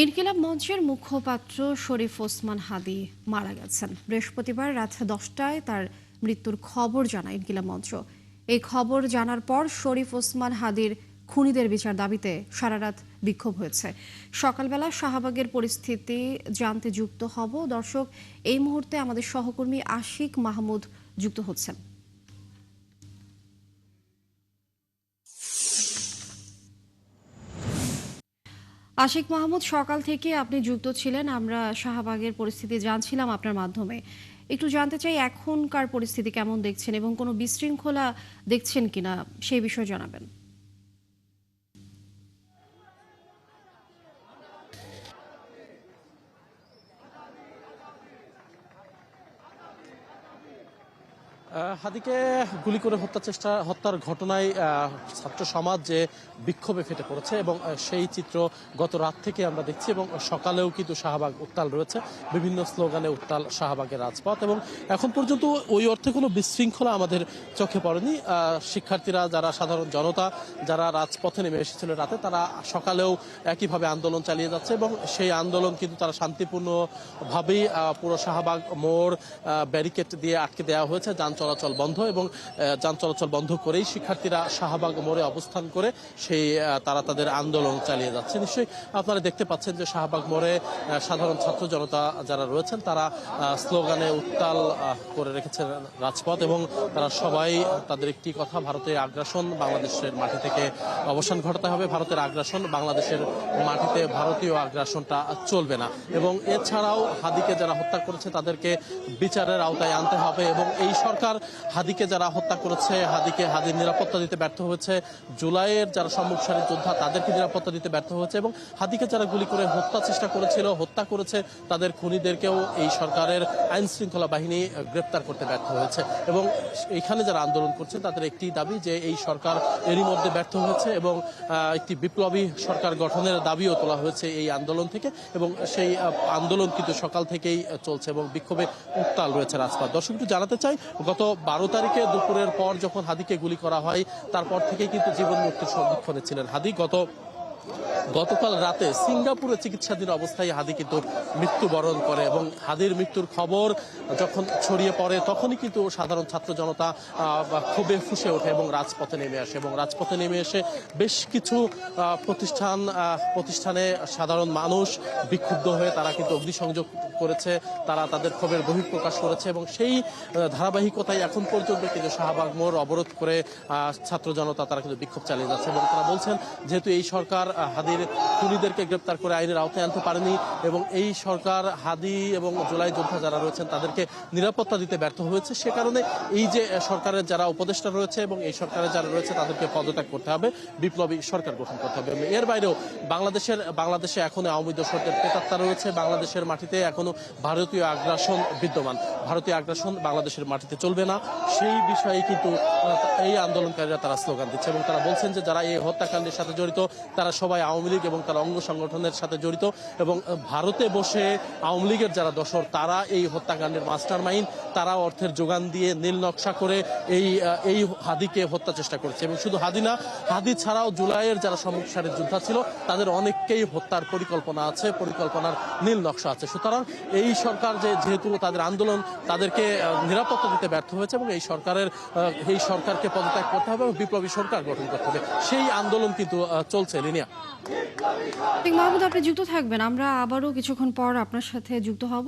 ইনকিলাব মঞ্চের মুখপাত্র শরীফ ওসমান হাদী মারা গেছেন। বৃহস্পতিবার রাত 10টায় তার মৃত্যুর খবর জানায় ইনকিলাব মঞ্চ। এই খবর জানার পর শরীফ ওসমান হাদীর খুনিদের বিচার দাবিতে সারারাত বিক্ষোভ হয়েছে। সকালবেলা শাহবাগের পরিস্থিতি জানতে যুক্ত হব। দর্শক, এই মুহূর্তে আমাদের সহকর্মী আশিক মাহমুদ যুক্ত হচ্ছেন। আশিক মাহমুদ, সকাল থেকে আপনি যুক্ত ছিলেন, আমরা শাহবাগের পরিস্থিতি জানছিলাম আপনার মাধ্যমে। একটু জানতে চাই এখনকার পরিস্থিতি কেমন দেখছেন এবং কোনো বিশৃঙ্খলা দেখছেন কিনা সেই বিষয়ে জানাবেন। হাদিকে গুলি করে হত্যার ঘটনায় ছাত্র সমাজ যে বিক্ষোভে ফেটে পড়েছে এবং সেই চিত্র গত রাত থেকে আমরা দেখছি এবং সকালেও কিন্তু শাহবাগ উত্তাল রয়েছে, বিভিন্ন স্লোগানে উত্তাল শাহবাগের রাজপথ এবং এখন পর্যন্ত ওই অর্থে কোনো বিশৃঙ্খলা আমাদের চোখে পড়েনি। শিক্ষার্থীরা, যারা সাধারণ জনতা, যারা রাজপথে নেমে এসেছিল রাতে, তারা সকালেও একইভাবে আন্দোলন চালিয়ে যাচ্ছে এবং সেই আন্দোলন কিন্তু তারা শান্তিপূর্ণভাবেই পুরো শাহবাগ মোড় ব্যারিকেড দিয়ে আটকে দেওয়া হয়েছে, যান চলাচল বন্ধ এবং যান চলাচল বন্ধ করেই শিক্ষার্থীরা শাহবাগ মোড়ে অবস্থান করে তারা তাদের আন্দোলন চালিয়ে যাচ্ছে। নিশ্চয়ই আপনারা দেখতে পাচ্ছেন যে শাহবাগ মোড়ে সাধারণ ছাত্র জনতা যারা রয়েছেন তারা স্লোগানে উত্তাল করে রেখেছেন রাজপথ এবং তারা সবাই তাদের একটি কথা, ভারতের আগ্রাসন বাংলাদেশের মাটি থেকে অবসান ঘটাতে হবে, ভারতের আগ্রাসন বাংলাদেশের মাটিতে, ভারতীয় আগ্রাসনটা চলবে না এবং এছাড়াও হাদিকে যারা হত্যা করেছে তাদেরকে বিচারের আওতায় আনতে হবে এবং এই সরকার হাদিকে যারা হত্যা করেছে, হাদির নিরাপত্তা দিতে ব্যর্থ হয়েছে, জুলাইয়ের যারা সম্মুখ সারির যোদ্ধা তাদেরকে নিরাপত্তা দিতে ব্যর্থ হয়েছে এবং হাদিকে যারা গুলি করে হত্যা করেছে তাদের খুনিদেরকেও এই সরকারের আইন শৃঙ্খলা বাহিনী গ্রেপ্তার করতে ব্যর্থ হয়েছে এবং এখানে যারা আন্দোলন করছে তাদের একটি দাবি যে এই সরকার এরই মধ্যে ব্যর্থ হয়েছে এবং একটি বিপ্লবী সরকার গঠনের দাবিও তোলা হয়েছে এই আন্দোলন থেকে এবং সেই আন্দোলন কিন্তু সকাল থেকেই চলছে এবং বিক্ষোভে উত্তাল রয়েছে রাজপথ। দর্শক, একটু জানাতে চাই, গত 12 তারিখে দুপুরের পর যখন হাদিকে গুলি করা হয় তারপর থেকেই কিন্তু জীবন মৃত্যুর সম্মুখীন ছিলেন হাদি। গতকাল রাতে সিঙ্গাপুরে চিকিৎসাধীন অবস্থায় হাদি কিন্তু মৃত্যুবরণ করে এবং হাদির মৃত্যুর খবর যখন ছড়িয়ে পড়ে তখনই কিন্তু সাধারণ ছাত্র জনতা ক্ষোভে ফুঁসে ওঠে এবং রাজপথে নেমে আসে এবং রাজপথে নেমে এসে বেশ কিছু প্রতিষ্ঠানে সাধারণ মানুষ বিক্ষুব্ধ হয়ে তারা কিন্তু অগ্নিসংযোগ করেছে, তারা তাদের ক্ষোভের বহিঃপ্রকাশ করেছে এবং সেই ধারাবাহিকতায় এখন পর্যন্ত কিন্তু শাহবাগ মোড় অবরোধ করে ছাত্র জনতা তারা কিন্তু বিক্ষোভ চালিয়ে যাচ্ছে এবং তারা বলছেন যেহেতু এই সরকার হাদির খুনিদেরকে গ্রেপ্তার করে আইনের আওতায় আনতে পারেনি এবং এই সরকার হাদি এবং জুলাই যোদ্ধা যারা রয়েছেন তাদেরকে নিরাপত্তা দিতে ব্যর্থ হয়েছে, সে কারণে এই যে সরকারের যারা উপদেষ্টা রয়েছে এবং এই সরকারের যারা রয়েছে তাদেরকে পদত্যাগ করতে হবে, বিপ্লবী সরকার গঠন করতে হবে। এর বাইরেও বাংলাদেশে এখনো আওয়ামী দোসরদের প্রেতাত্মা রয়েছে, বাংলাদেশের মাটিতে এখনো ভারতীয় আগ্রাসন বিদ্যমান, ভারতীয় আগ্রাসন বাংলাদেশের মাটিতে চলবে না, সেই বিষয়ে কিন্তু এই আন্দোলনকারীরা তারা স্লোগান দিচ্ছে এবং তারা বলছেন যে যারা এই হত্যাকাণ্ডের সাথে জড়িত তারা সবাই আওয়ামী লীগ এবং তার অঙ্গ সংগঠনের সাথে জড়িত এবং ভারতে বসে আওয়ামী লীগের যারা দোসর তারা এই হত্যাকাণ্ডের মাস্টার মাইন্ড, তারা অর্থের যোগান দিয়ে নীল নকশা করে এই হাদিকে হত্যা চেষ্টা করেছে এবং শুধু হাদি না, হাদি ছাড়াও জুলাইয়ের যারা সম্মুখ সারির যোদ্ধা ছিল তাদের অনেককেই হত্যার পরিকল্পনা আছে, পরিকল্পনার নীল নকশা আছে। সুতরাং এই সরকার যেহেতু তাদের আন্দোলন তাদেরকে নিরাপত্তা দিতে ব্যর্থ হয়েছে এবং এই সরকারকে পদত্যাগ করতে হবে এবং বিপ্লবী সরকার গঠন করতে হবে, সেই আন্দোলন কিন্তু চলছে। লিনিয়া, মাহমুদ, আপনি যুক্ত থাকবেন, আমরা আবারও কিছুক্ষণ পর আপনার সাথে যুক্ত হব।